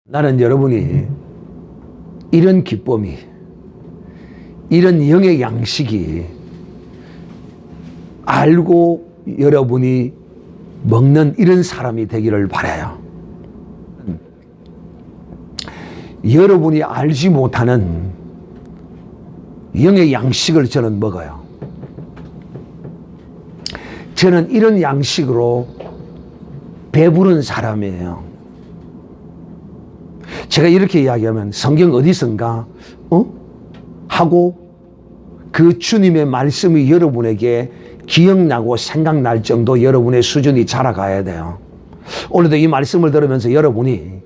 나는 여러분이 이런 기쁨이, 이런 영의 양식이 알고 여러분이 먹는 이런 사람이 되기를 바라요. 여러분이 알지 못하는 영의 양식을 저는 먹어요. 저는 이런 양식으로 배부른 사람이에요. 제가 이렇게 이야기하면 성경 어디선가 하고 그 주님의 말씀이 여러분에게 기억나고 생각날 정도 여러분의 수준이 자라가야 돼요. 오늘도 이 말씀을 들으면서 여러분에게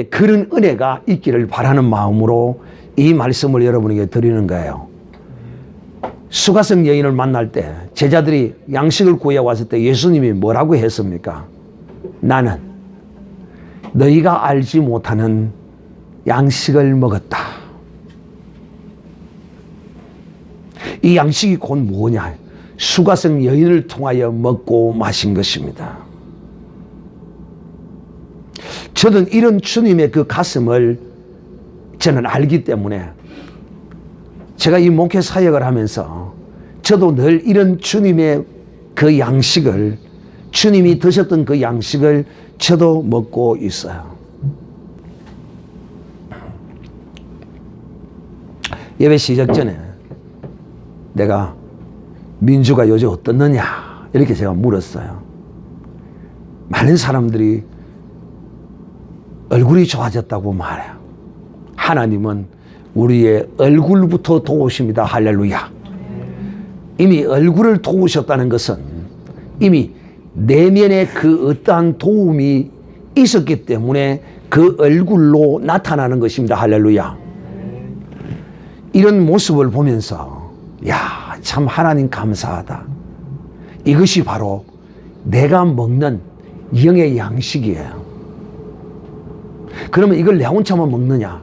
그런 은혜가 있기를 바라는 마음으로 이 말씀을 여러분에게 드리는 거예요. 수가성 여인을 만날 때 제자들이 양식을 구해 왔을 때 예수님이 뭐라고 했습니까? 나는 너희가 알지 못하는 양식을 먹었다. 이 양식이 곧 뭐냐? 수가성 여인을 통하여 먹고 마신 것입니다. 저는 이런 주님의 그 가슴을 저는 알기 때문에 제가 이 목회 사역을 하면서 저도 늘 이런 주님의 그 양식을, 주님이 드셨던 그 양식을 저도 먹고 있어요. 예배 시작 전에 내가 민주가 요즘 어떻느냐 이렇게 제가 물었어요. 많은 사람들이 얼굴이 좋아졌다고 말해요. 하나님은 우리의 얼굴부터 도우십니다. 할렐루야. 이미 얼굴을 도우셨다는 것은 이미 내면에 그 어떠한 도움이 있었기 때문에 그 얼굴로 나타나는 것입니다. 할렐루야. 이런 모습을 보면서 참 하나님 감사하다. 이것이 바로 내가 먹는 영의 양식이에요. 그러면 이걸 내 혼자만 먹느냐?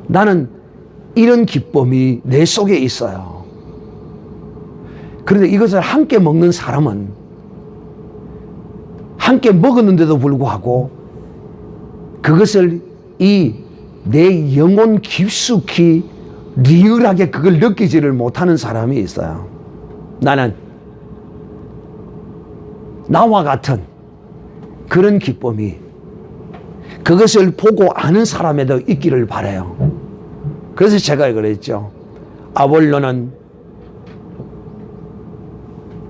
나는 이런 기쁨이 내 속에 있어요. 그런데 이것을 함께 먹는 사람은 함께 먹었는데도 불구하고 그것을 이 내 영혼 깊숙이 리얼하게 그걸 느끼지를 못하는 사람이 있어요. 나는 나와 같은 그런 기쁨이 그것을 보고 아는 사람에도 있기를 바라요. 그래서 제가 그랬죠. 아볼로는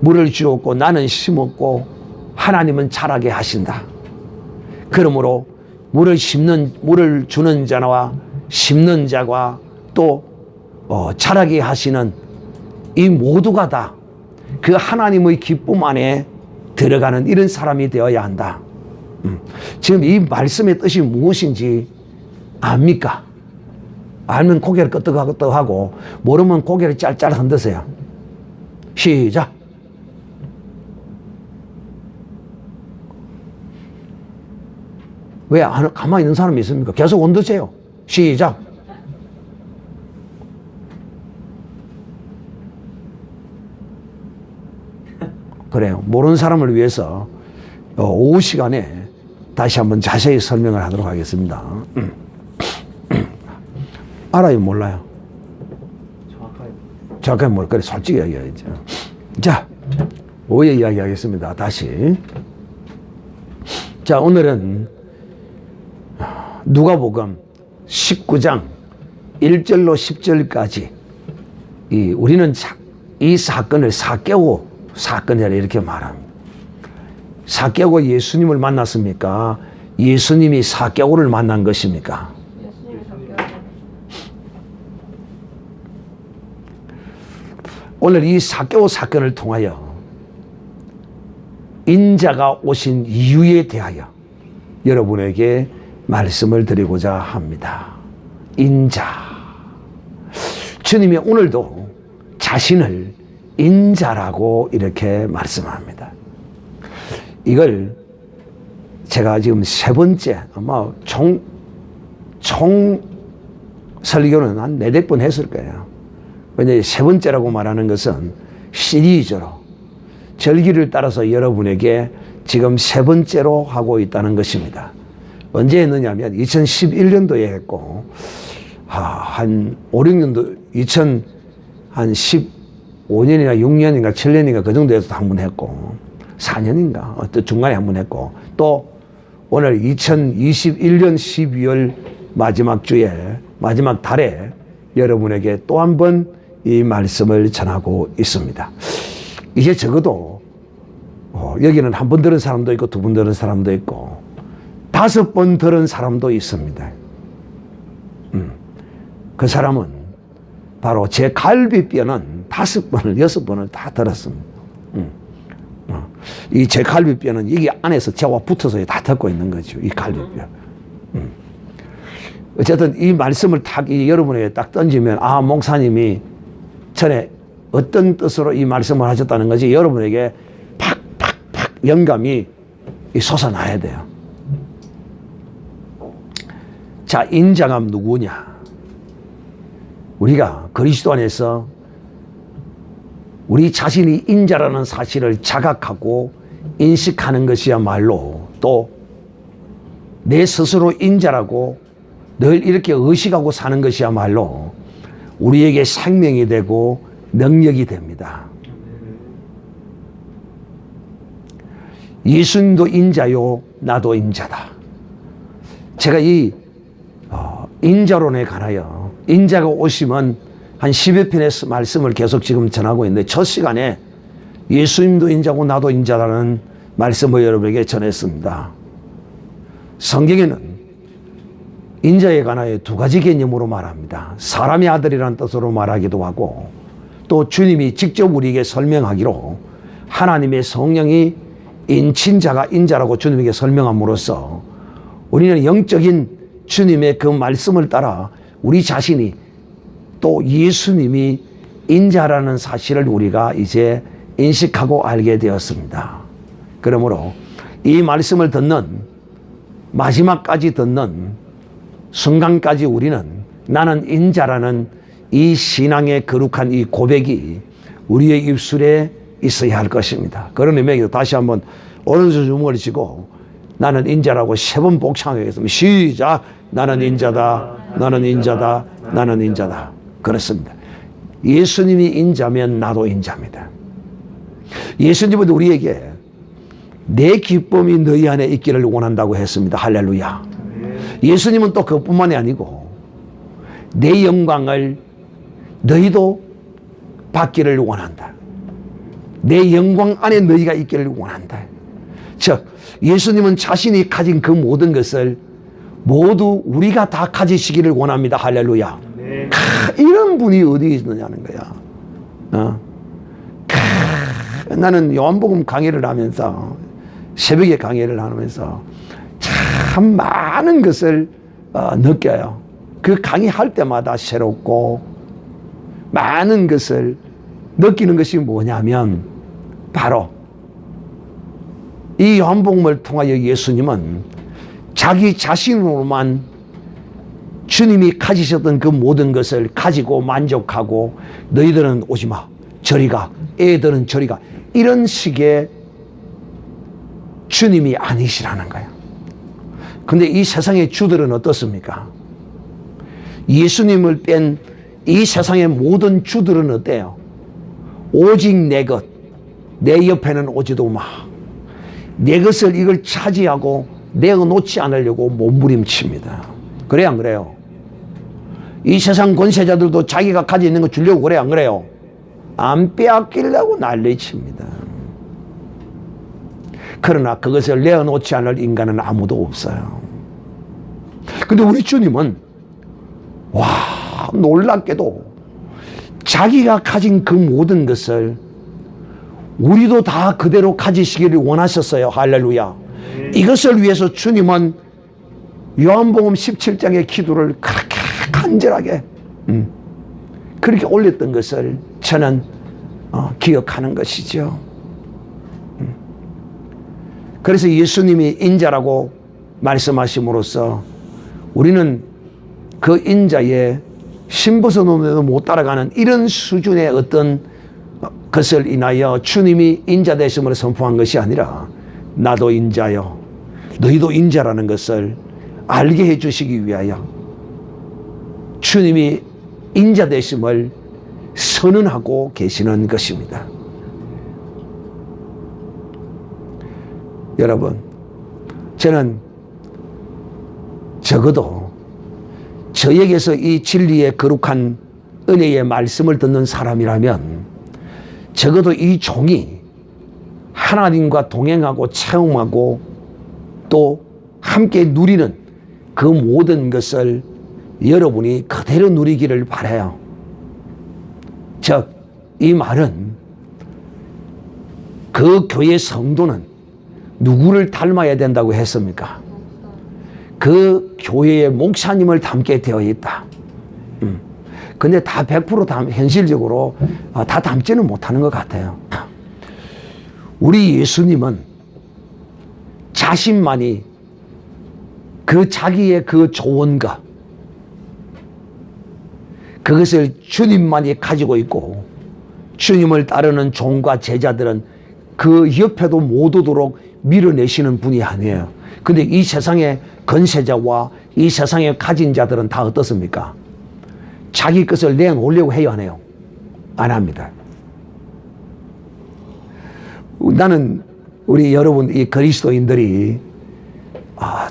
물을 주었고 나는 심었고 하나님은 자라게 하신다. 그러므로 물을 주는 자와 심는 자와 또 자라게 하시는 이 모두가 다 그 하나님의 기쁨 안에 들어가는 이런 사람이 되어야 한다. 지금 이 말씀의 뜻이 무엇인지 압니까? 알면 고개를 끄덕끄덕하고 모르면 고개를 짤짤 흔드세요. 시작. 왜 가만히 있는 사람이 있습니까? 계속 흔드세요. 시작. 그래요. 모르는 사람을 위해서 오후 시간에 다시 한번 자세히 설명을 하도록 하겠습니다. 알아요? 몰라요? 정확하게 뭘 그래 솔직히 이야기하죠. 자, 오후에 이야기하겠습니다. 다시. 자, 오늘은 누가복음 19장 1절로 10절까지 우리는 이 사건을 사개오 사건이라 이렇게 말합니다. 사개오가 예수님을 만났습니까? 예수님이 사개오를 만난 것입니까? 오늘 이 사개오 사건을 통하여 인자가 오신 이유에 대하여 여러분에게 말씀을 드리고자 합니다. 인자. 주님이 오늘도 자신을 인자라고 이렇게 말씀합니다. 이걸 제가 지금 세 번째, 아마 총 설교는 한 4-5번 했을 거예요. 왜냐하면 세 번째라고 말하는 것은 시리즈로 절기를 따라서 여러분에게 지금 세 번째로 하고 있다는 것입니다. 언제 했느냐면 2011년도에 했고, 한 5, 6년도, 2015년이나 6년인가 7년인가 그 정도에서도 한 번 했고, 4년인가 또 중간에 한 번 했고, 또 오늘 2021년 12월 마지막 주에, 마지막 달에 여러분에게 또 한 번 이 말씀을 전하고 있습니다. 이제 적어도 여기는 한 번 들은 사람도 있고, 두 번 들은 사람도 있고, 5번 들은 사람도 있습니다. 그 사람은 바로 제 갈비뼈는 5번을, 6번을 다 들었습니다. 이 제 갈비뼈는 이게 안에서 저와 붙어서 다 듣고 있는 거죠. 이 갈비뼈. 어쨌든 이 말씀을 딱 여러분에게 딱 던지면, 목사님이 전에 어떤 뜻으로 이 말씀을 하셨다는 것이 여러분에게 팍팍팍 영감이 솟아나야 돼요. 자, 인자가 누구냐? 우리가 그리스도 안에서 우리 자신이 인자라는 사실을 자각하고 인식하는 것이야말로, 또 내 스스로 인자라고 늘 이렇게 의식하고 사는 것이야말로 우리에게 생명이 되고 능력이 됩니다. 예수님도 인자요, 나도 인자다. 제가 이 인자론에 관하여, 인자가 오시면 한 10여 편의 말씀을 계속 지금 전하고 있는데, 첫 시간에 예수님도 인자고 나도 인자라는 말씀을 여러분에게 전했습니다. 성경에는 인자에 관하여 2가지 개념으로 말합니다. 사람의 아들이라는 뜻으로 말하기도 하고, 또 주님이 직접 우리에게 설명하기로 하나님의 성령이 인친자가 인자라고 주님에게 설명함으로써 우리는 영적인 주님의 그 말씀을 따라 우리 자신이, 또 예수님이 인자라는 사실을 우리가 이제 인식하고 알게 되었습니다. 그러므로 이 말씀을 듣는, 마지막까지 듣는 순간까지 우리는 나는 인자라는 이 신앙의 거룩한 이 고백이 우리의 입술에 있어야 할 것입니다. 그런 의미에서 다시 한번 오른손 주먹을 쥐고 나는 인자라고 3번 복창하겠습니다. 시작! 나는 인자다, 나는 인자다, 나는 인자다. 그렇습니다. 예수님이 인자면 나도 인자입니다. 예수님은 우리에게 내 기쁨이 너희 안에 있기를 원한다고 했습니다. 할렐루야. 예수님은 또 그뿐만이 아니고 내 영광을 너희도 받기를 원한다. 내 영광 안에 너희가 있기를 원한다. 즉 예수님은 자신이 가진 그 모든 것을 모두 우리가 다 가지시기를 원합니다. 할렐루야. 네. 이런 분이 어디 있느냐는 거야. 나는 요한복음 강의를 하면서, 새벽에 강의를 하면서 참 많은 것을 느껴요. 그 강의할 때마다 새롭고 많은 것을 느끼는 것이 뭐냐면, 바로 이 요한복음을 통하여 예수님은 자기 자신으로만 주님이 가지셨던 그 모든 것을 가지고 만족하고, 너희들은 오지 마, 저리 가, 애들은 저리 가, 이런 식의 주님이 아니시라는 거예요. 근데 이 세상의 주들은 어떻습니까? 예수님을 뺀 이 세상의 모든 주들은 어때요? 오직 내 것, 내 옆에는 오지도 마. 내 것을 이걸 차지하고 내가 놓지 않으려고 몸부림칩니다. 그래요, 안 그래요? 이 세상 권세자들도 자기가 가지고 있는 거 주려고 그래요, 안 그래요? 안 빼앗기려고 난리칩니다. 그러나 그것을 내어놓지 않을 인간은 아무도 없어요. 근데 우리 주님은 놀랍게도 자기가 가진 그 모든 것을 우리도 다 그대로 가지시기를 원하셨어요. 할렐루야. 이것을 위해서 주님은 요한복음 17장의 기도를 그렇게 간절하게 그렇게 올렸던 것을 저는 기억하는 것이죠. 그래서 예수님이 인자라고 말씀하심으로써 우리는 그 인자의 신부선으로도 못 따라가는 이런 수준의 어떤 것을 인하여 주님이 인자 되심을 선포한 것이 아니라, 나도 인자요, 너희도 인자라는 것을 알게 해주시기 위하여 주님이 인자 되심을 선언하고 계시는 것입니다. 여러분, 저는 적어도 저에게서 이 진리의 거룩한 은혜의 말씀을 듣는 사람이라면 적어도 이 종이 하나님과 동행하고 체험하고 또 함께 누리는 그 모든 것을 여러분이 그대로 누리기를 바라요. 즉, 이 말은 그 교회 성도는 누구를 닮아야 된다고 했습니까? 그 교회의 목사님을 닮게 되어 있다. 근데 다 100% 현실적으로 다 닮지는 못하는 것 같아요. 우리 예수님은 자신만이 그 자기의 그 좋은 것, 그것을 주님만이 가지고 있고 주님을 따르는 종과 제자들은 그 옆에도 못 오도록 밀어내시는 분이 아니에요. 근데 이 세상의 건세자와 이 세상의 가진 자들은 다 어떻습니까? 자기 것을 내놓으려고 해요, 안 해요? 안 합니다. 나는 우리 여러분 이 그리스도인들이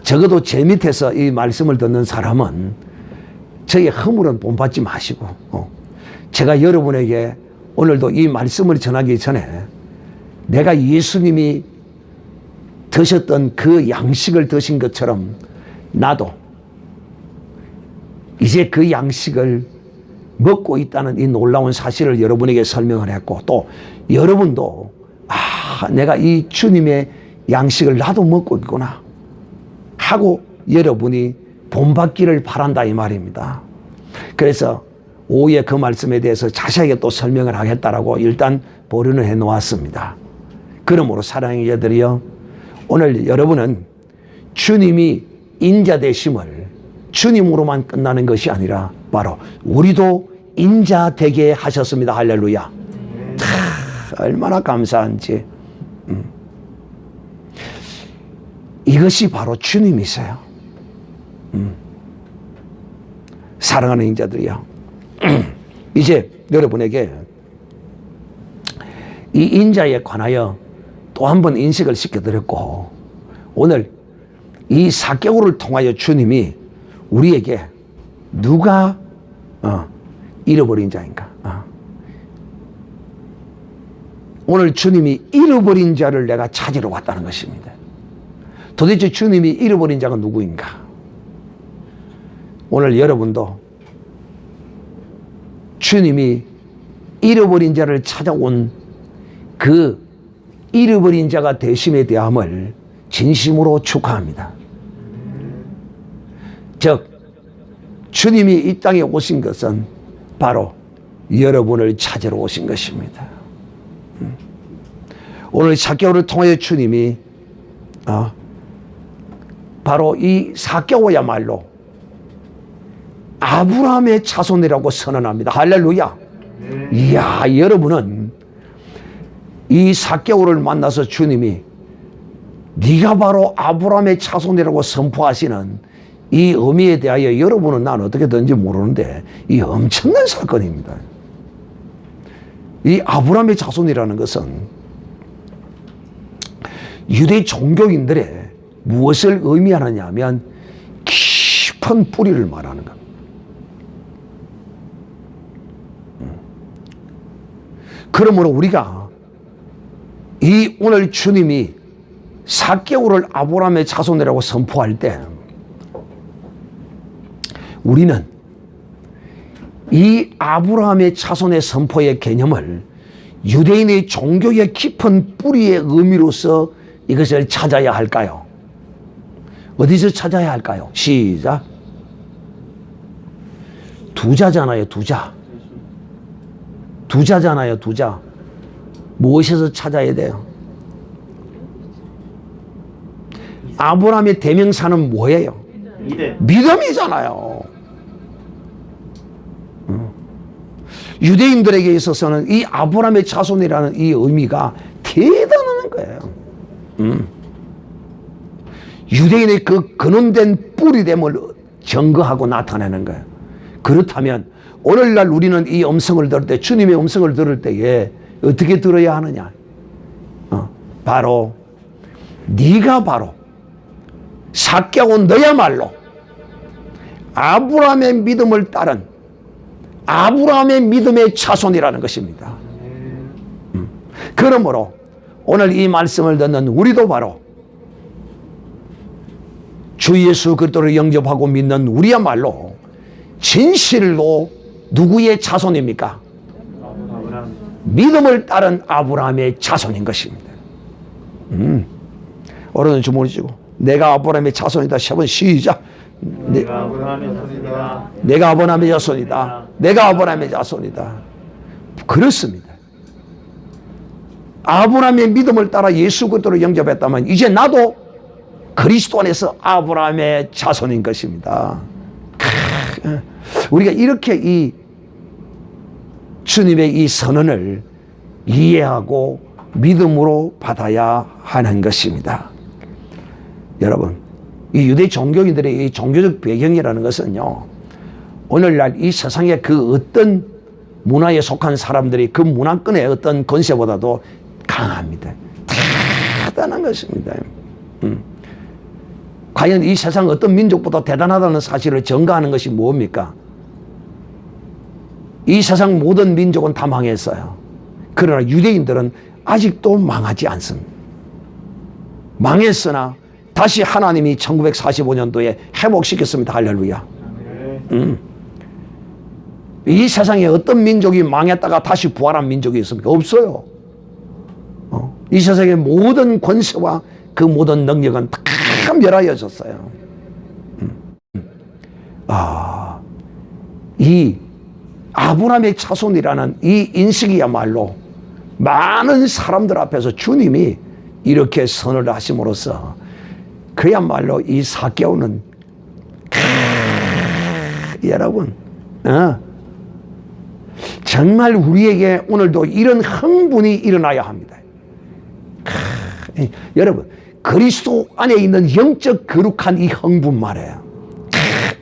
적어도 제 밑에서 이 말씀을 듣는 사람은 저의 허물은 본받지 마시고 제가 여러분에게 오늘도 이 말씀을 전하기 전에 내가 예수님이 드셨던 그 양식을 드신 것처럼 나도 이제 그 양식을 먹고 있다는 이 놀라운 사실을 여러분에게 설명을 했고 또 여러분도 내가 이 주님의 양식을 나도 먹고 있구나 하고 여러분이 본받기를 바란다 이 말입니다. 그래서 오후에 그 말씀에 대해서 자세하게 또 설명을 하겠다라고 일단 보류는 해 놓았습니다. 그러므로 사랑하는 자들이여, 오늘 여러분은 주님이 인자 되심을 주님으로만 끝나는 것이 아니라 바로 우리도 인자 되게 하셨습니다. 할렐루야. 얼마나 감사한지. 이것이 바로 주님이세요. 사랑하는 인자들이요, 이제 여러분에게 이 인자에 관하여 또 한 번 인식을 시켜드렸고 오늘 이 4개월을 통하여 주님이 우리에게 누가 잃어버린 자인가, 오늘 주님이 잃어버린 자를 내가 찾으러 왔다는 것입니다. 도대체 주님이 잃어버린 자가 누구인가? 오늘 여러분도 주님이 잃어버린 자를 찾아온 그 잃어버린 자가 되심에 대함을 진심으로 축하합니다. 즉, 주님이 이 땅에 오신 것은 바로 여러분을 찾으러 오신 것입니다. 오늘 4개월을 통하여 주님이 바로 이 4개월야말로 아브라함의 자손이라고 선언합니다. 할렐루야. 이야, 여러분은 이 4개월을 만나서 주님이 네가 바로 아브라함의 자손이라고 선포하시는 이 의미에 대하여 여러분은 난 어떻게 되는지 모르는데 이 엄청난 사건입니다. 이 아브라함의 자손이라는 것은 유대 종교인들의 무엇을 의미하느냐 하면 깊은 뿌리를 말하는 겁니다. 그러므로 우리가 이 오늘 주님이 4개월을 아브라함의 자손이라고 선포할 때 우리는 이 아브라함의 자손의 선포의 개념을 유대인의 종교의 깊은 뿌리의 의미로서 이것을 찾아야 할까요? 어디서 찾아야 할까요? 시작. 두자잖아요, 두자. 두자잖아요, 두자. 무엇에서 찾아야 돼요? 아브라함의 대명사는 뭐예요? 믿음이잖아요. 유대인들에게 있어서는 이 아브라함의 자손이라는 이 의미가 대단한 거예요. 유대인의 그 근원된 뿌리됨을 증거하고 나타내는 거예요. 그렇다면 오늘날 우리는 이 음성을 들을 때, 주님의 음성을 들을 때에 어떻게 들어야 하느냐? 바로 네가 바로 삭개오 너야말로 아브라함의 믿음을 따른 아브라함의 믿음의 자손이라는 것입니다. 그러므로 오늘 이 말씀을 듣는 우리도 바로 주 예수 그리스도를 영접하고 믿는 우리야말로 진실로 누구의 자손입니까? 믿음을 따른 아브라함의 자손인 것입니다. 오늘은 주문을 쥐고 내가 아브라함의 자손이다. 3번 시작. 내가 아브라함의 자손이다. 내가 아브라함의 자손이다. 내가 아브라함의 자손이다. 그렇습니다. 아브라함의 믿음을 따라 예수 그리스도를 영접했다면 이제 나도 그리스도 안에서 아브라함의 자손인 것입니다. 우리가 이렇게 이 주님의 이 선언을 이해하고 믿음으로 받아야 하는 것입니다. 여러분, 이 유대 종교인들의 이 종교적 배경이라는 것은요, 오늘날 이 세상의 그 어떤 문화에 속한 사람들이 그 문화권의 어떤 권세보다도 강합니다. 대단한 것입니다. 과연 이 세상 어떤 민족보다 대단하다는 사실을 증거하는 것이 뭡니까? 이 세상 모든 민족은 다 망했어요. 그러나 유대인들은 아직도 망하지 않습니다. 망했으나 다시 하나님이 1945년도에 회복시켰습니다. 할렐루야. 이 세상에 어떤 민족이 망했다가 다시 부활한 민족이 있습니까? 없어요. 이 세상의 모든 권세와 그 모든 능력은 다 멸하여졌어요. 이 아브라함의 자손이라는 이 인식이야말로 많은 사람들 앞에서 주님이 이렇게 선을 하심으로써 그야말로 이 삭개오는 여러분 정말 우리에게 오늘도 이런 흥분이 일어나야 합니다. 여러분, 그리스도 안에 있는 영적 거룩한 이 흥분 말이에요.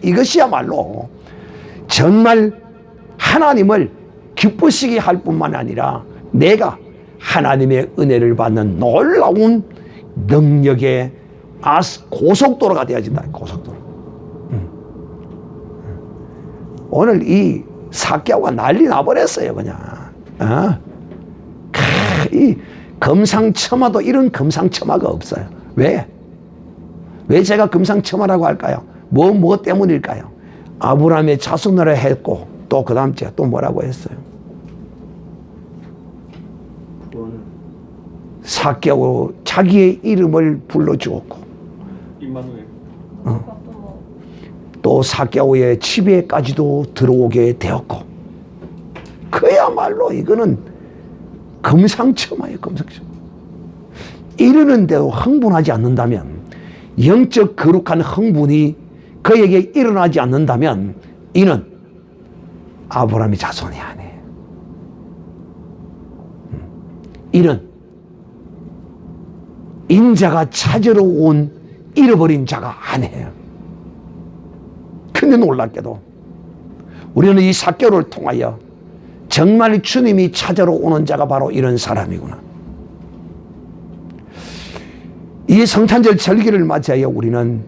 이것이야말로 정말 하나님을 기쁘시게 할 뿐만 아니라 내가 하나님의 은혜를 받는 놀라운 능력의 고속도로가 되어진다. 고속도로. 오늘 이 삭개오가 난리 나버렸어요. 그냥 이 금상첨화도 이런 금상첨화가 없어요. 왜 제가 금상첨화라고 할까요? 뭐 때문일까요? 아브라함의 자손으로 했고 또 그 다음 주에 또 뭐라고 했어요? 삭개오 자기의 이름을 불러주었고 또 삭개오의 집에까지도 들어오게 되었고 그야말로 이거는 금상첨화예요. 금상첨화. 이러는데도 흥분하지 않는다면, 영적 거룩한 흥분이 그에게 일어나지 않는다면 이는 아브라함의 자손이 아니에요. 이는 인자가 찾으러 온 잃어버린 자가 아니에요. 근데 놀랍게도 우리는 이 삭개오를 통하여 정말 주님이 찾으러 오는 자가 바로 이런 사람이구나. 이 성탄절 절기를 맞이하여 우리는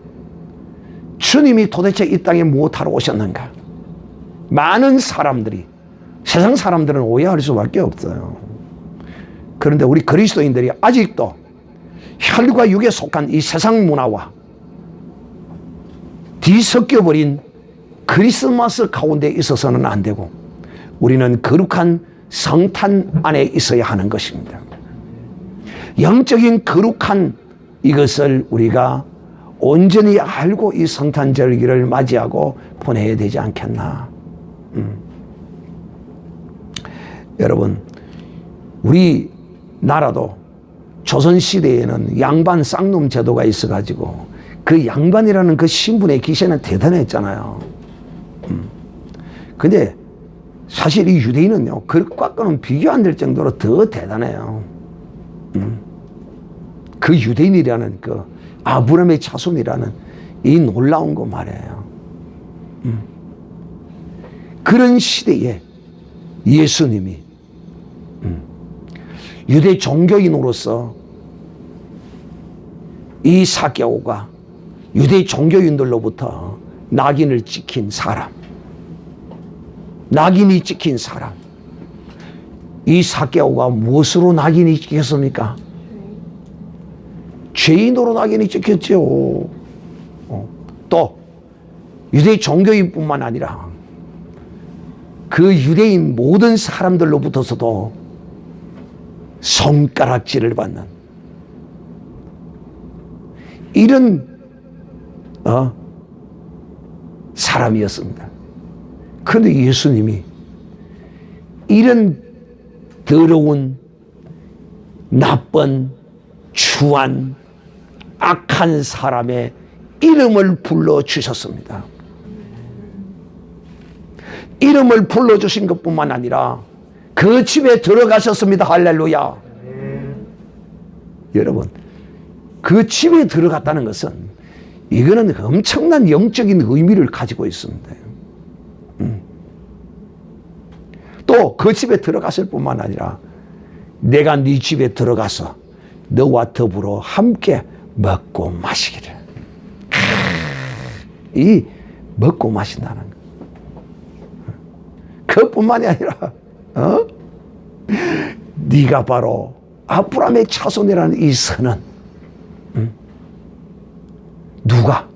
주님이 도대체 이 땅에 무엇하러 오셨는가? 많은 사람들이, 세상 사람들은 오해할 수밖에 없어요. 그런데 우리 그리스도인들이 아직도 혈과 육에 속한 이 세상 문화와 뒤섞여버린 크리스마스 가운데 있어서는 안 되고 우리는 거룩한 성탄 안에 있어야 하는 것입니다. 영적인 거룩한 이것을 우리가 온전히 알고 이 성탄절기를 맞이하고 보내야 되지 않겠나. 여러분, 우리나라도 조선시대에는 양반 쌍놈 제도가 있어가지고 그 양반이라는 그 신분의 기세는 대단했잖아요. 근데 사실 이 유대인은요, 그것과는 비교 안 될 정도로 더 대단해요. 그 유대인이라는 그 아브라함의 자손이라는 이 놀라운 거 말이에요. 그런 시대에 예수님이 유대 종교인으로서 이 사개오가 유대 종교인들로부터 낙인을 찍힌 사람, 낙인이 찍힌 사람, 이 사개오가 무엇으로 낙인이 찍혔습니까? 죄인으로 낙인이 찍혔죠. 또 유대 종교인뿐만 아니라 그 유대인 모든 사람들로부터서도 손가락질을 받는 이런 사람이었습니다. 그런데 예수님이 이런 더러운 나쁜 추한 악한 사람의 이름을 불러주셨습니다. 이름을 불러주신 것뿐만 아니라 그 집에 들어가셨습니다. 할렐루야. 여러분, 그 집에 들어갔다는 것은 이거는 엄청난 영적인 의미를 가지고 있습니다. 또 그 집에 들어갔을 뿐만 아니라 내가 네 집에 들어가서 너와 더불어 함께 먹고 마시기를. 이 먹고 마신다는 것. 그뿐만이 아니라 네가 바로 아브라함의 자손이라는 이 선언. 누가?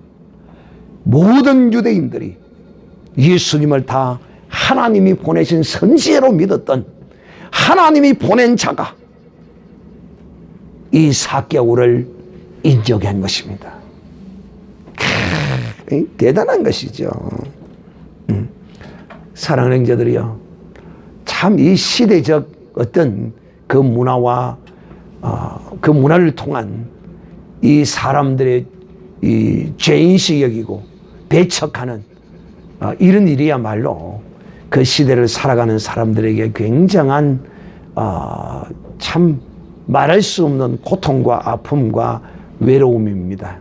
모든 유대인들이 예수님을 다 하나님이 보내신 선지자로 믿었던 하나님이 보낸 자가 이 사개오를 인정한 것입니다. 대단한 것이죠. 사랑하는 형제들이요, 참 이 시대적 어떤 그 문화와 그 문화를 통한 이 사람들의 이 죄인시 여기고 배척하는 이런 일이야말로 그 시대를 살아가는 사람들에게 굉장한 참 말할 수 없는 고통과 아픔과 외로움입니다.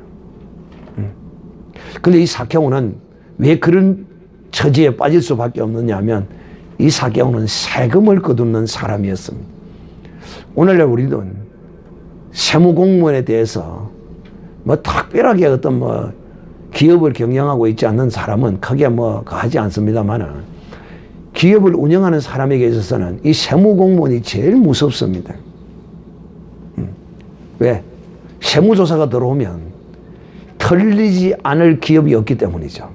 그런데 이 사개오는 왜 그런 처지에 빠질 수밖에 없느냐 하면 이 사개오는 세금을 거두는 사람이었습니다. 오늘날 우리는 세무공무원에 대해서 뭐 특별하게 어떤 뭐 기업을 경영하고 있지 않는 사람은 크게 뭐 하지 않습니다만은 기업을 운영하는 사람에게 있어서는 이 세무공무원이 제일 무섭습니다. 왜? 세무조사가 들어오면 털리지 않을 기업이 없기 때문이죠.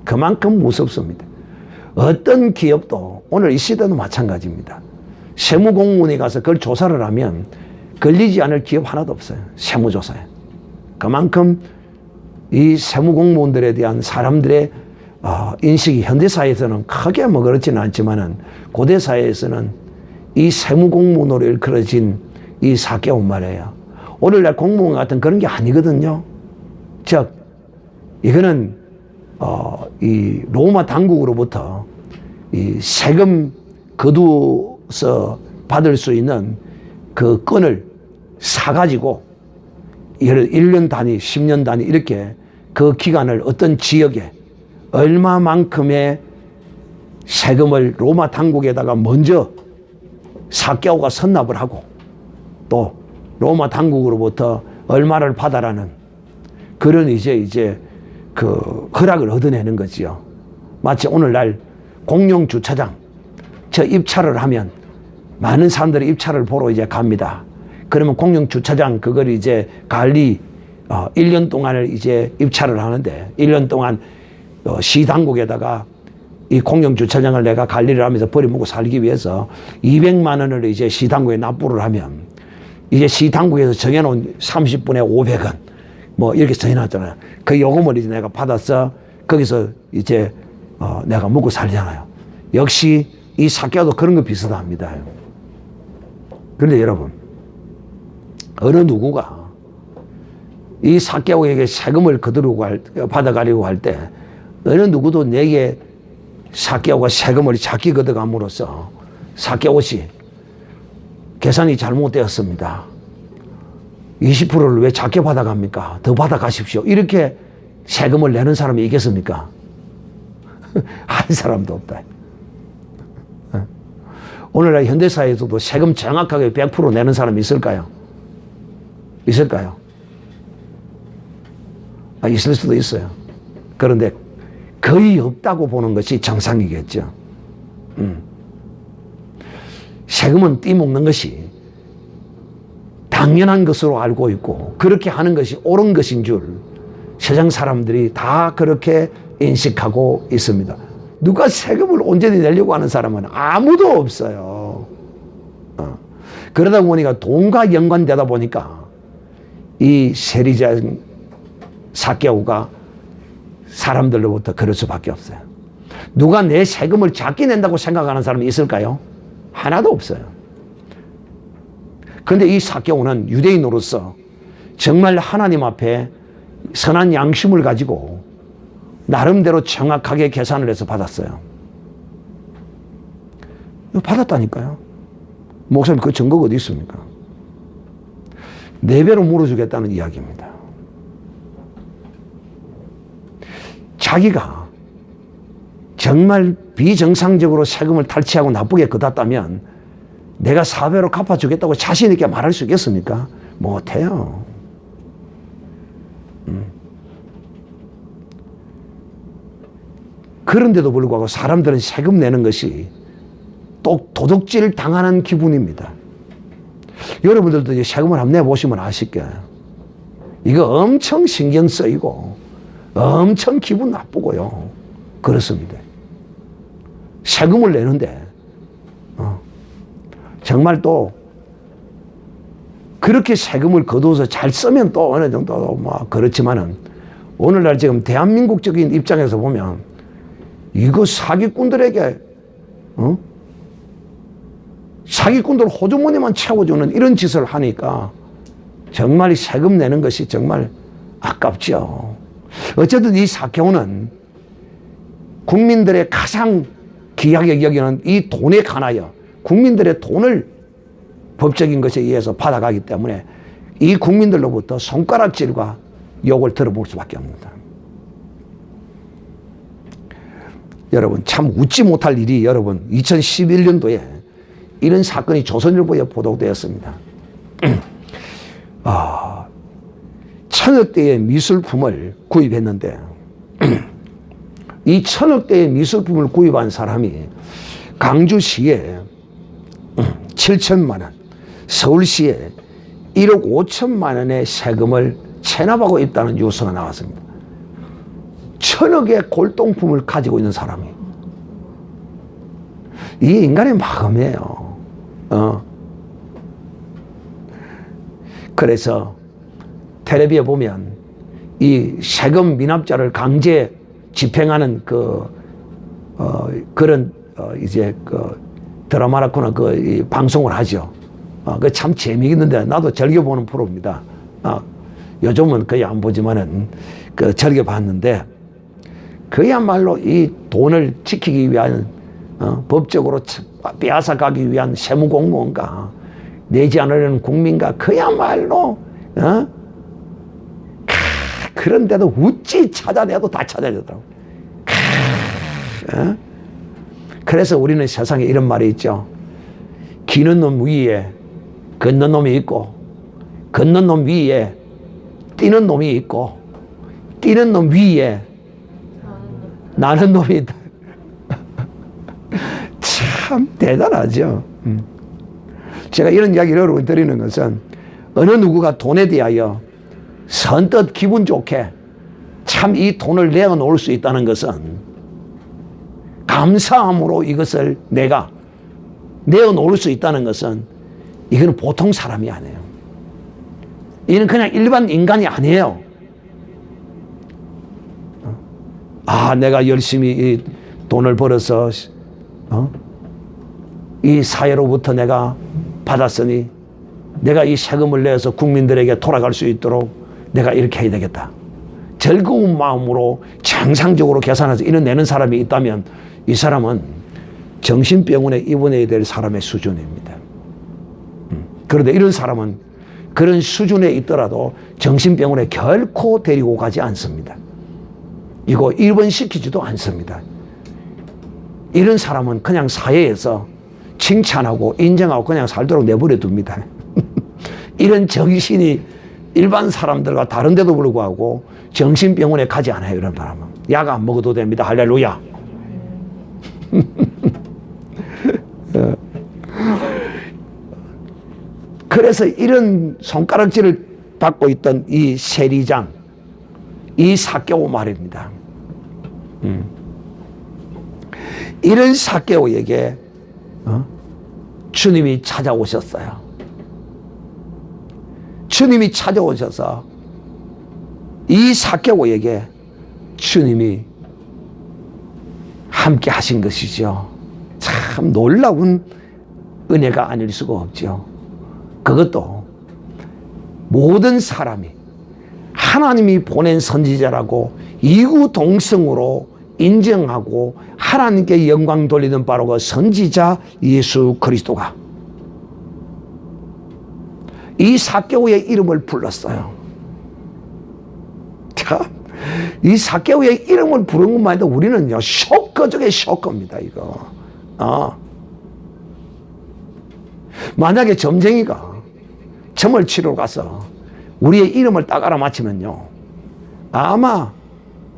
그만큼 무섭습니다. 어떤 기업도 오늘 이 시대도 마찬가지입니다. 세무공무원이 가서 그걸 조사를 하면 걸리지 않을 기업 하나도 없어요. 세무조사에. 그만큼 이 세무공무원들에 대한 사람들의 인식이 현대사회에서는 크게 뭐 그렇지는 않지만은 고대사회에서는 이 세무공무원으로 일컬어진 이 사개오 말이에요. 오늘날 공무원 같은 그런 게 아니거든요. 즉, 이거는 이 로마 당국으로부터 이 세금 거두어서 받을 수 있는 그 건을 사가지고 1년 단위, 10년 단위 이렇게 그 기간을 어떤 지역에 얼마만큼의 세금을 로마 당국에다가 먼저 사개오가 선납을 하고 또 로마 당국으로부터 얼마를 받아라는 그런 이제 그 허락을 얻어내는 거지요. 마치 오늘날 공영 주차장 저 입찰을 하면 많은 사람들이 입찰을 보러 이제 갑니다. 그러면 공영 주차장 그걸 이제 관리 1년 동안을 이제 입찰을 하는데 1년 동안 시 당국에다가 이 공영 주차장을 내가 관리를 하면서 버려먹고 살기 위해서 200만 원을 이제 시 당국에 납부를 하면 이제 시 당국에서 정해놓은 30분에 500원 뭐 이렇게 정해놨잖아요. 그 요금을 이제 내가 받아서 거기서 이제 내가 먹고 살잖아요. 역시 이 사개오도 그런 거 비슷합니다. 그런데 여러분, 어느 누구가 이 사개오에게 세금을 받아가려고 할 때 어느 누구도 내게 사개오가 세금을 작게 걷어감으로써 사개오씨 계산이 잘못되었습니다. 20%를 왜 작게 받아갑니까? 더 받아가십시오. 이렇게 세금을 내는 사람이 있겠습니까? 한 사람도 없다. 오늘날 현대사회에서도 세금 정확하게 100% 내는 사람이 있을까요? 있을까요? 있을 수도 있어요. 그런데 거의 없다고 보는 것이 정상이겠죠. 세금은 떼먹는 것이 당연한 것으로 알고 있고 그렇게 하는 것이 옳은 것인 줄 세상 사람들이 다 그렇게 인식하고 있습니다. 누가 세금을 온전히 내려고 하는 사람은 아무도 없어요. 그러다 보니까 돈과 연관되다 보니까 이 세리자 삭개오가 사람들로부터 그럴 수밖에 없어요. 누가 내 세금을 작게 낸다고 생각하는 사람이 있을까요? 하나도 없어요. 그런데 이 삭개오는 유대인으로서 정말 하나님 앞에 선한 양심을 가지고 나름대로 정확하게 계산을 해서 받았어요. 받았다니까요. 목사님 그 증거가 어디 있습니까? 4배로 물어주겠다는 이야기입니다. 자기가 정말 비정상적으로 세금을 탈취하고 나쁘게 걷었다면 내가 4배로 갚아주겠다고 자신 있게 말할 수 있겠습니까? 못해요. 그런데도 불구하고 사람들은 세금 내는 것이 또 도둑질 당하는 기분입니다. 여러분들도 이제 세금을 한번 내보시면 아실게요. 이거 엄청 신경 쓰이고 엄청 기분 나쁘고요. 그렇습니다. 세금을 내는데 정말 또 그렇게 세금을 거둬서 잘 쓰면 또 어느 정도 뭐 그렇지만은 오늘날 지금 대한민국적인 입장에서 보면 이거 사기꾼들에게 사기꾼들 호주머니만 채워주는 이런 짓을 하니까 정말 세금 내는 것이 정말 아깝죠. 어쨌든 이 삭개오는 국민들의 가장 귀하게 여기는 이 돈에 관하여 국민들의 돈을 법적인 것에 의해서 받아가기 때문에 이 국민들로부터 손가락질과 욕을 들어볼 수밖에 없습니다. 여러분 참 웃지 못할 일이 여러분 2011년도에 이런 사건이 조선일보에 보도되었습니다. 1,000억대의 미술품을 구입했는데 이 1,000억대의 미술품을 구입한 사람이 강주시에 7천만 원, 서울시에 1억 5천만 원의 세금을 체납하고 있다는 뉴스가 나왔습니다. 1,000억의 골동품을 가지고 있는 사람이. 이게 인간의 마음이에요. 그래서 텔레비에 보면 이 세금 미납자를 강제 집행하는 그런 이제 드라마라거나 이 방송을 하죠. 그 참 재미있는데 나도 즐겨보는 프로입니다. 요즘은 거의 안 보지만은 즐겨봤는데 그야말로 이 돈을 지키기 위한 법적으로 빼앗아가기 위한 세무공무원과 내지 않으려는 국민과 그야말로 그런데도 어찌 찾아내도 다 찾아내더라고. 그래서 우리는 세상에 이런 말이 있죠. 기는 놈 위에 걷는 놈이 있고 걷는 놈 위에 뛰는 놈이 있고 뛰는 놈 위에 나는 놈이 있다. 참 대단하죠. 제가 이런 이야기를 여러분 드리는 것은 어느 누구가 돈에 대하여 선뜻 기분 좋게 참 이 돈을 내어놓을 수 있다는 것은 감사함으로 이것을 내가 내어놓을 수 있다는 것은 이거는 보통 사람이 아니에요. 이는 그냥 일반 인간이 아니에요. 내가 열심히 이 돈을 벌어서 이 사회로부터 내가 받았으니 내가 이 세금을 내서 국민들에게 돌아갈 수 있도록 내가 이렇게 해야 되겠다. 즐거운 마음으로 정상적으로 계산해서 이런 내는 사람이 있다면 이 사람은 정신병원에 입원해야 될 사람의 수준입니다. 그런데 이런 사람은 그런 수준에 있더라도 정신병원에 결코 데리고 가지 않습니다. 이거 입원시키지도 않습니다. 이런 사람은 그냥 사회에서 칭찬하고 인정하고 그냥 살도록 내버려 둡니다. 이런 정신이 일반 사람들과 다른데도 불구하고 정신병원에 가지 않아요. 이런 사람은 약 안 먹어도 됩니다. 할렐루야. 그래서 이런 손가락질을 받고 있던 이 세리장, 이 삭개오 말입니다. 이런 삭개오에게 주님이 찾아오셨어요. 주님이 찾아오셔서 이 삭개오에게 주님이 함께 하신 것이죠. 참 놀라운 은혜가 아닐 수가 없죠. 그것도 모든 사람이 하나님이 보낸 선지자라고 이구동성으로 인정하고 하나님께 영광 돌리는 바로 그 선지자 예수 그리스도가 이 삭개오의 이름을 불렀어요. 참, 이 삭개오의 이름을 부른 것만 해도 우리는요, 쇼크 중에 쇼크입니다, 이거. 만약에 점쟁이가 점을 치러 가서 우리의 이름을 딱 알아맞히면요, 아마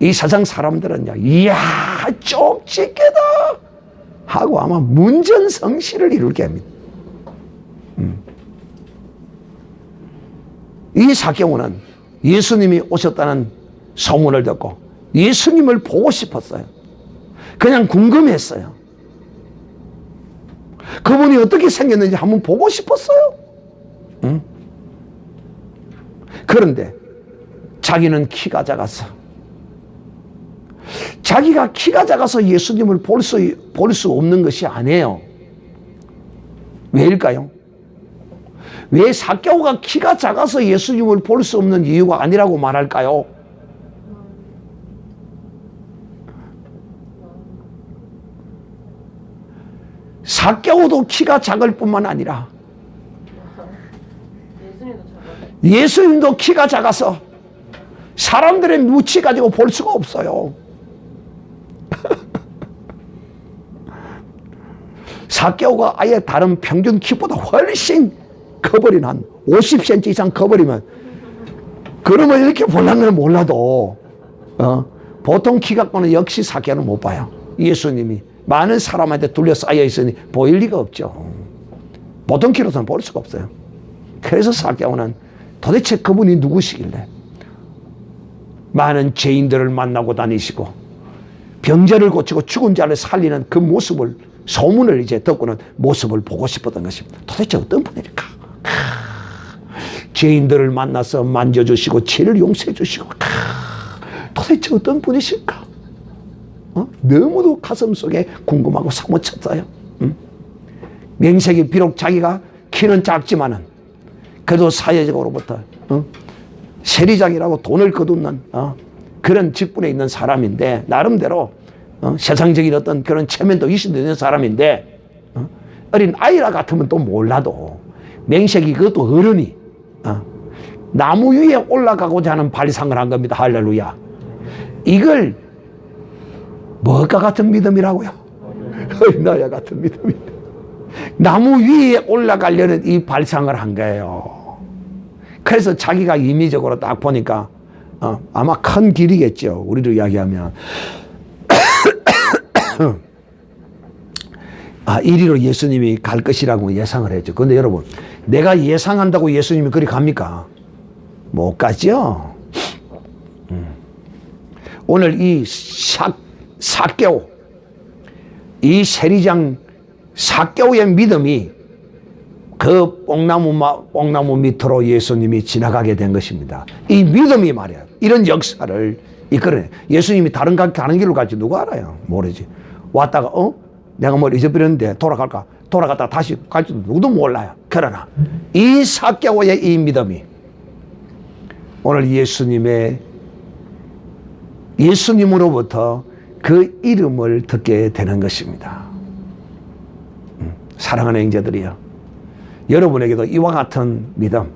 이 세상 사람들은요, 이야, 쪽집게다! 하고 아마 문전성시를 이룰게 합니다. 이 삭개오는 예수님이 오셨다는 소문을 듣고 예수님을 보고 싶었어요. 그냥 궁금했어요. 그분이 어떻게 생겼는지 한번 보고 싶었어요. 그런데 자기는 키가 작았어. 자기가 키가 작아서 예수님을 볼 수 없는 것이 아니에요. 왜일까요? 왜 삭개오가 키가 작아서 예수님을 볼 수 없는 이유가 아니라고 말할까요? 삭개오도 키가 작을 뿐만 아니라 예수님도 키가 작아서 사람들의 무치 가지고 볼 수가 없어요. 삭개오가 아예 다른 평균 키보다 훨씬 커버린 한 50cm 이상 커버리면 그러면 이렇게 볼랑을 몰라도 보통 키 갖고는 역시 삭개오는 못 봐요. 예수님이 많은 사람한테 둘러싸여 있으니 보일 리가 없죠. 보통 키로서는 볼 수가 없어요. 그래서 삭개오는 도대체 그분이 누구시길래 많은 죄인들을 만나고 다니시고 병자를 고치고 죽은 자를 살리는 그 모습을 소문을 이제 듣고는 모습을 보고 싶었던 것입니다. 도대체 어떤 분일까? 죄인들을 만나서 만져주시고 죄를 용서해 주시고 도대체 어떤 분이실까? 너무도 가슴 속에 궁금하고 사무쳤어요. 명색이 비록 자기가 키는 작지만은 그래도 사회적으로부터 세리장이라고 돈을 거둔는 그런 직분에 있는 사람인데 나름대로 세상적인 어떤 그런 체면도 있는 사람인데 어린 아이라 같으면 또 몰라도 맹색이 그것도 어른이 나무 위에 올라가고자 하는 발상을 한 겁니다. 할렐루야. 이걸 뭐가 같은 믿음이라고요? 어린아이 같은 믿음이. 나무 위에 올라가려는 이 발상을 한 거예요. 그래서 자기가 임의적으로 딱 보니까 아마 큰 길이겠죠. 우리로 이야기하면 이리로 예수님이 갈 것이라고 예상을 했죠. 그런데 여러분, 내가 예상한다고 예수님이 그리 갑니까? 못 가죠. 오늘 이 삭개오, 이 세리장 삭개오의 믿음이 그 뽕나무 밑으로 예수님이 지나가게 된 것입니다. 이 믿음이 말이야, 이런 역사를 이끌어내. 예수님이 다른 길로 갈지 누가 알아요? 모르지. 왔다가 내가 뭘 잊어버렸는데 돌아갈까? 돌아갔다가 다시 갈지도 누구도 몰라요. 그러나 이 삭개오의 이 믿음이 오늘 예수님으로부터 그 이름을 듣게 되는 것입니다. 사랑하는 형제들이요, 여러분에게도 이와 같은 믿음,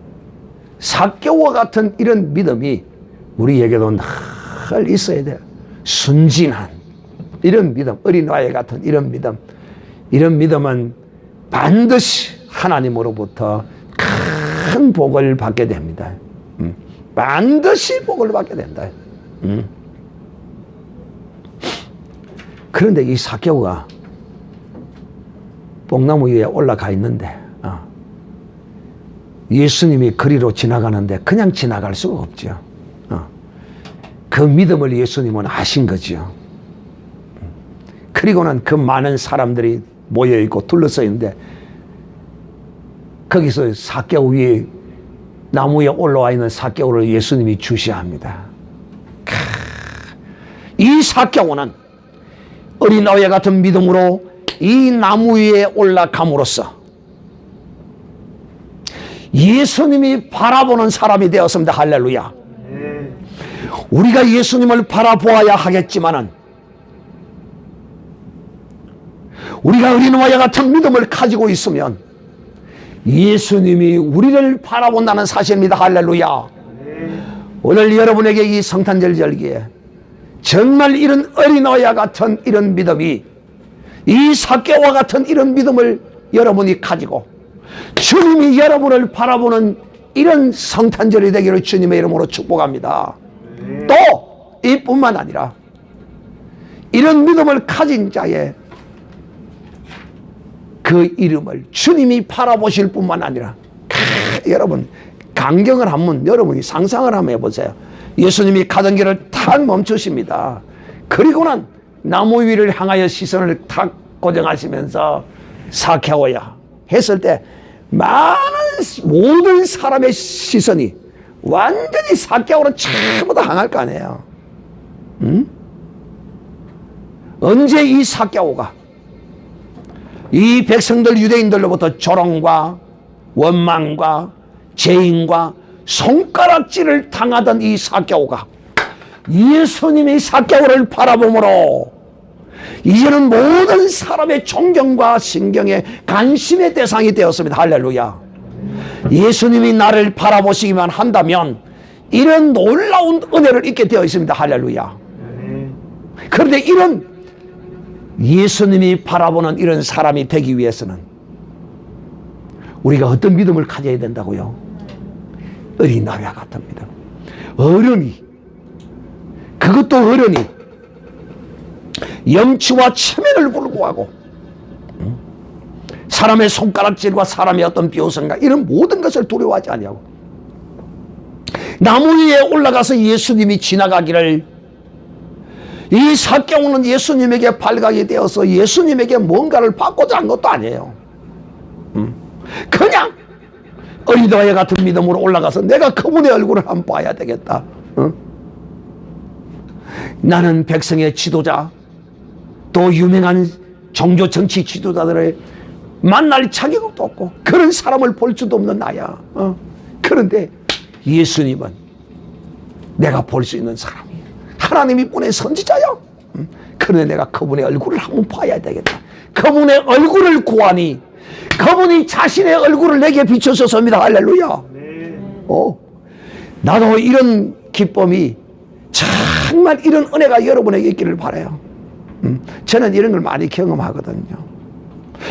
삭개오와 같은 이런 믿음이 우리에게도 늘 있어야 돼요. 순진한 이런 믿음, 어린아이 같은 이런 믿음. 이런 믿음은 반드시 하나님으로부터 큰 복을 받게 됩니다. 반드시 복을 받게 된다. 그런데 이 삭개오가 뽕나무 위에 올라가 있는데 예수님이 거리로 지나가는데 그냥 지나갈 수가 없죠. 그 믿음을 예수님은 아신 거죠. 그리고는 그 많은 사람들이 모여있고 둘러서 있는데 거기서 삭개오 위에 나무에 올라와 있는 삭개오를 예수님이 주시합니다. 이 삭개오는 어린아이 같은 믿음으로 이 나무 위에 올라감으로써 예수님이 바라보는 사람이 되었습니다. 할렐루야. 우리가 예수님을 바라보아야 하겠지만은 우리가 어린아이 같은 믿음을 가지고 있으면 예수님이 우리를 바라본다는 사실입니다. 할렐루야. 오늘 여러분에게 이 성탄절 절기에 정말 이런 어린아이 같은 이런 믿음이 이 삭개오와 같은 이런 믿음을 여러분이 가지고 주님이 여러분을 바라보는 이런 성탄절이 되기를 주님의 이름으로 축복합니다. 또 이뿐만 아니라 이런 믿음을 가진 자의 그 이름을 주님이 바라보실 뿐만 아니라 여러분 강경을 한번 여러분이 상상을 한번 해보세요. 예수님이 가던 길을 탁 멈추십니다. 그리고는 나무 위를 향하여 시선을 탁 고정하시면서 삭개오야 했을 때 모든 사람의 시선이 완전히 삭개오로 전부 다 향할 거 아니에요. 언제 이 삭개오가 이 백성들 유대인들로부터 조롱과 원망과 죄인과 손가락질을 당하던 이 삭개오가 예수님이 삭개오를 바라보므로 이제는 모든 사람의 존경과 신경의 관심의 대상이 되었습니다. 할렐루야. 예수님이 나를 바라보시기만 한다면 이런 놀라운 은혜를 잊게 되어 있습니다. 할렐루야. 그런데 이런 예수님이 바라보는 이런 사람이 되기 위해서는 우리가 어떤 믿음을 가져야 된다고요? 어린아이와 같은 믿음. 어른이, 그것도 어른이 염치와 체면을 불구하고 사람의 손가락질과 사람의 어떤 비웃음과 이런 모든 것을 두려워하지 아니하고 나무 위에 올라가서 예수님이 지나가기를 이 삭개오는 예수님에게 발각이 되어서 예수님에게 뭔가를 받고자 한 것도 아니에요. 그냥 어린아이 같은 믿음으로 올라가서 내가 그분의 얼굴을 한번 봐야 되겠다. 나는 백성의 지도자 또 유명한 종교 정치 지도자들을 만날 자격도 없고 그런 사람을 볼 수도 없는 나야. 그런데 예수님은 내가 볼 수 있는 사람이야. 하나님이 보낸 선지자요. 그런데 내가 그분의 얼굴을 한번 봐야 되겠다. 그분의 얼굴을 구하니 그분이 자신의 얼굴을 내게 비춰줬습니다. 할렐루야. 나도 이런 기쁨이 정말 이런 은혜가 여러분에게 있기를 바라요. 저는 이런 걸 많이 경험하거든요.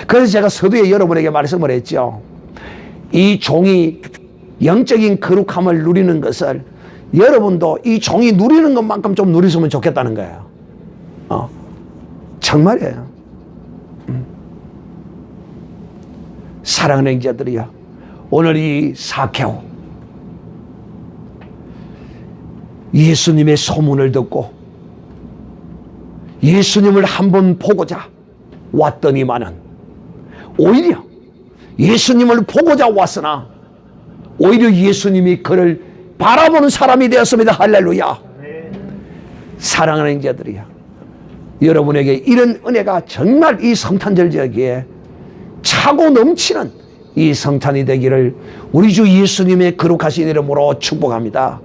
그래서 제가 서두에 여러분에게 말씀을 했죠. 이 종이 영적인 거룩함을 누리는 것을 여러분도 이 종이 누리는 것만큼 좀 누리시면 좋겠다는 거예요. 정말이에요. 사랑하는 형제들이요, 오늘 이 삭개오 예수님의 소문을 듣고 예수님을 한번 보고자 왔더니만은 오히려 예수님을 보고자 왔으나 오히려 예수님이 그를 바라보는 사람이 되었습니다. 할렐루야. 사랑하는 형제들이요, 여러분에게 이런 은혜가 정말 이 성탄절 지역에 차고 넘치는 이 성탄이 되기를 우리 주 예수님의 거룩하신 이름으로 축복합니다.